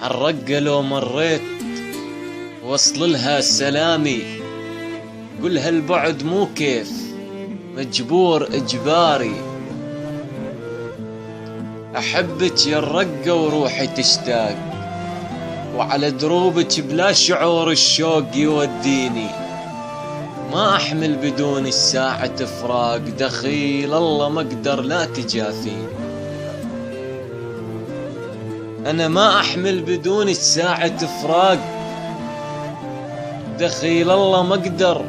عالرقة لو مريت وصل لها سلامي، قل هالبعد مو كيف مجبور اجباري. احبك يا الرقة وروحي تشتاق، وعلى دروبك بلا شعور الشوق يوديني. ما احمل بدون الساعة فراق، دخيل الله ما اقدر لا تجافيني. انا ما احمل بدون الساعة فراق، دخيل الله ما اقدر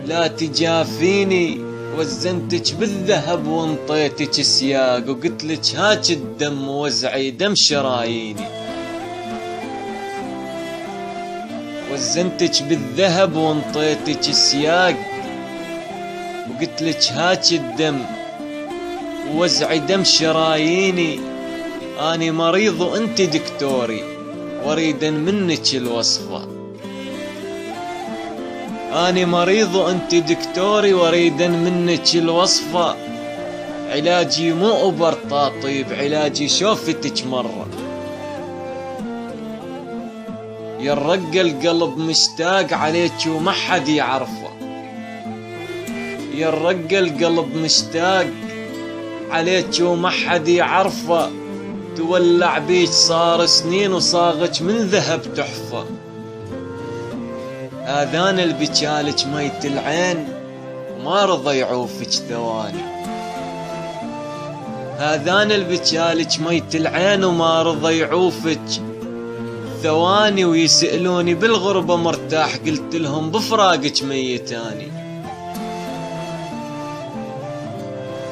لا تجافيني. وزنتك بالذهب وانطيتك سياق، وقتلك هاك الدم ووزعي دم شراييني. وزنتك بالذهب وانطيتك سياق، وقتلك هاك الدم ووزعي دم شراييني. اني مريض وانت دكتوري، وريدا منك الوصفة. اني مريض وانت دكتوري، وريدا منك الوصفة. علاجي مو أبرطاطيب، علاجي شوفتك مرة. يا الرقة القلب مشتاق عليك وما حد يعرفه. يا الرقة القلب مشتاق عليك وما حد يعرفه. تولع بيك صار سنين وصاغك من ذهب تحفة. آذان البجالك ميت العين وما رضى يعوفك ثواني. آذان البجالك ميت العين وما رضى يعوفك ثواني. ويسألوني بالغربة مرتاح، قلت لهم بفراقك ميتاني.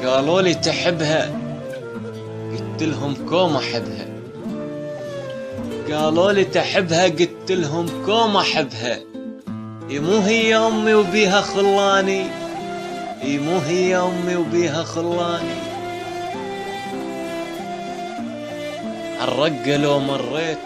قالوا لي تحبها، قلت لهم كوم احبها. قالوا لي تحبها، قلت لهم كوم احبها. مو هي امي وبيها خلاني، مو هي امي وبيها خلاني. عالرقة لو مريت